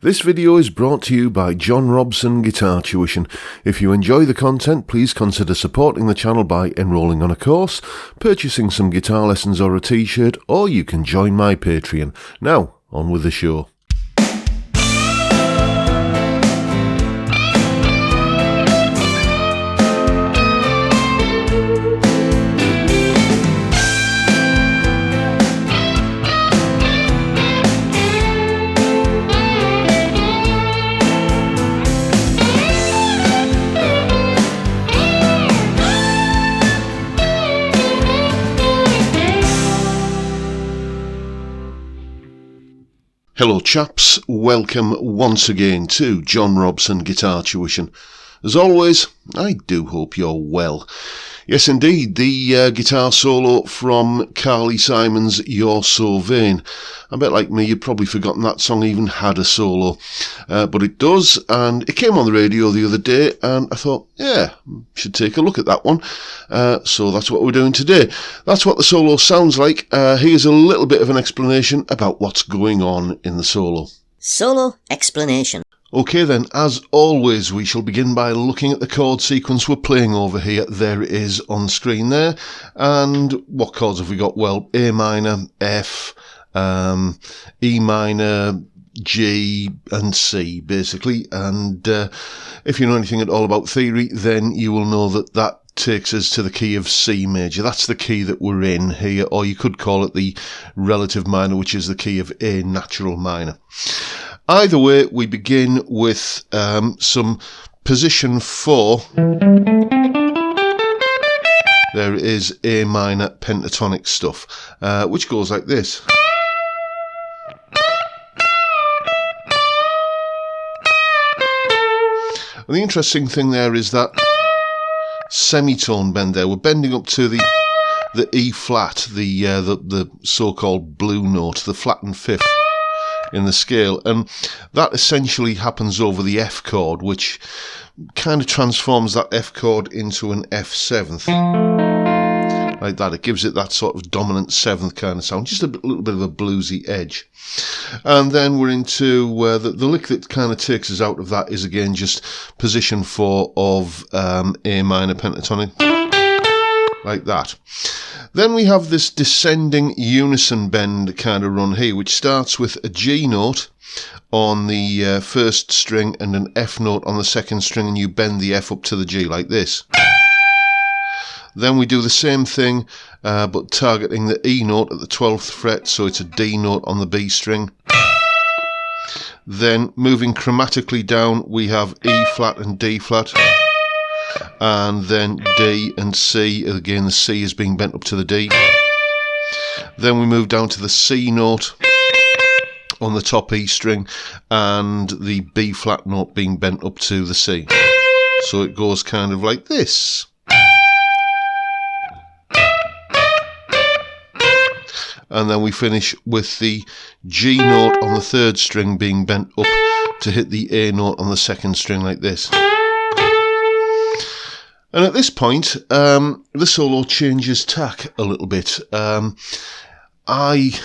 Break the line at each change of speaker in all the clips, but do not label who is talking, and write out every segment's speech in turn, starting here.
This video is brought to you by John Robson Guitar Tuition. If you enjoy the content, please consider supporting the channel by enrolling on a course, purchasing some guitar lessons or a t-shirt, or you can join my Patreon. Now, on with the show. Hello chaps, welcome once again to John Robson Guitar Tuition. As always, I do hope you're well. Yes indeed, the guitar solo from Carly Simon's You're So Vain. I bet like me you'd probably forgotten that song even had a solo, but it does, and it came on the radio the other day and I thought, yeah, should take a look at that one. So that's what we're doing today. That's what the solo sounds like. Here's a little bit of an explanation about what's going on in the solo.
Solo explanation.
Okay then, as always, we shall begin by looking at the chord sequence we're playing over here. There it is on screen there. And what chords have we got? Well, A minor, F, E minor, G and C, basically. And if you know anything at all about theory, then you will know that that takes us to the key of C major. That's the key that we're in here, or you could call it the relative minor, which is the key of A natural minor. Either way, we begin with some position 4. There is A minor pentatonic stuff, which goes like this. And the interesting thing there is that semitone bend there. We're bending up to the E flat, the so-called blue note, the flattened fifth in the scale, and that essentially happens over the F chord, which kind of transforms that F chord into an F seventh, like that. It gives it that sort of dominant seventh kind of sound, just a little bit of a bluesy edge. And then we're into the lick that kind of takes us out of that is again just position 4 of A minor pentatonic, like that. Then we have this descending unison bend kind of run here, which starts with a G note on the first string and an F note on the second string, and you bend the F up to the G like this. Then we do the same thing, but targeting the E note at the 12th fret, so it's a D note on the B string. Then moving chromatically down, we have E flat and D flat. And then D and C, again the C is being bent up to the D. Then we move down to the C note on the top E string and the B flat note being bent up to the C. So it goes kind of like this. And then we finish with the G note on the third string being bent up to hit the A note on the second string like this. And at this point, the solo changes tack a little bit. I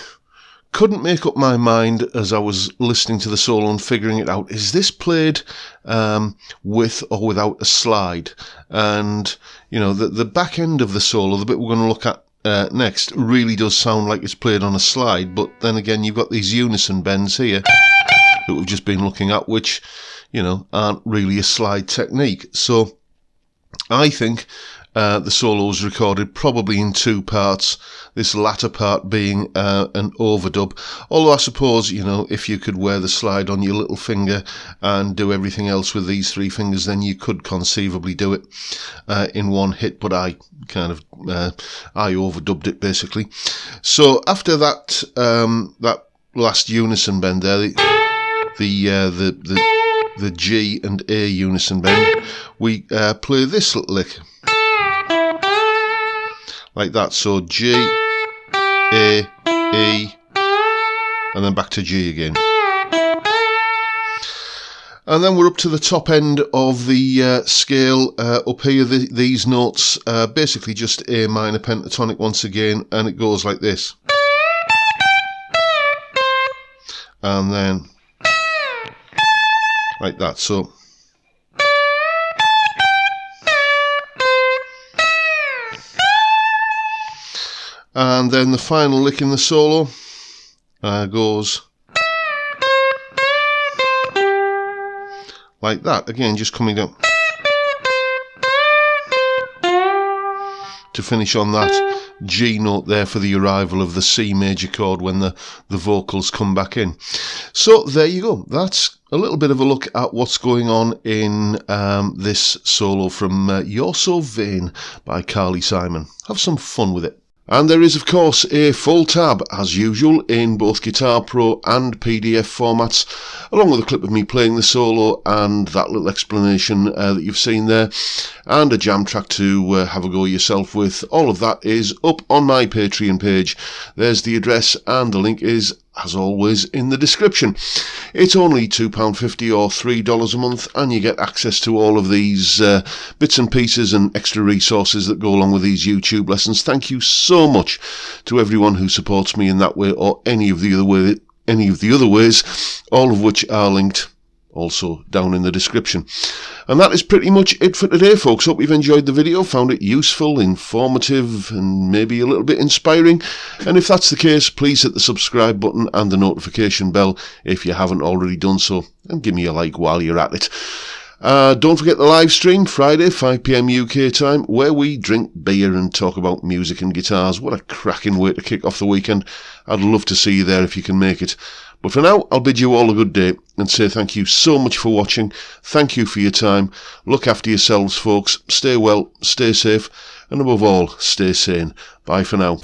couldn't make up my mind as I was listening to the solo and figuring it out. Is this played with or without a slide? And, you know, the back end of the solo, the bit we're going to look at next, really does sound like it's played on a slide. But then again, you've got these unison bends here that we've just been looking at, which, you know, aren't really a slide technique. So I think the solo was recorded probably in 2 parts, this latter part being an overdub. Although I suppose, you know, if you could wear the slide on your little finger and do everything else with these 3 fingers, then you could conceivably do it in one hit, but I kind of I overdubbed it basically. So after that that last unison bend there, the G and A unison bend, we play this little lick like that. So G, A, E, and then back to G again. And then we're up to the top end of the scale up here. These notes, basically just A minor pentatonic once again, and it goes like this. And then like that. So and then the final lick in the solo goes like that, again just coming down to finish on that G note there for the arrival of the C major chord when the vocals come back in. So there you go, that's a little bit of a look at what's going on in this solo from You're So Vain by Carly Simon. Have some fun with it. And there is, of course, a full tab, as usual, in both Guitar Pro and PDF formats, along with a clip of me playing the solo and that little explanation that you've seen there, and a jam track to have a go yourself with. All of that is up on my Patreon page. There's the address, and the link is, as always, in the description. It's only £2.50 or $3 a month, and you get access to all of these bits and pieces and extra resources that go along with these YouTube lessons. Thank you so much to everyone who supports me in that way or any of the other ways, all of which are linked also down in the description. And that is pretty much it for today, folks. Hope you've enjoyed the video, found it useful, informative, and maybe a little bit inspiring. And if that's the case, please hit the subscribe button and the notification bell if you haven't already done so, and give me a like while you're at it. Don't forget the live stream Friday 5 PM UK time, where we drink beer and talk about music and guitars. What a cracking way to kick off the weekend. I'd love to see you there if you can make it. But for now, I'll bid you all a good day and say thank you so much for watching. Thank you for your time. Look after yourselves, folks. Stay well, stay safe, and above all, stay sane. Bye for now.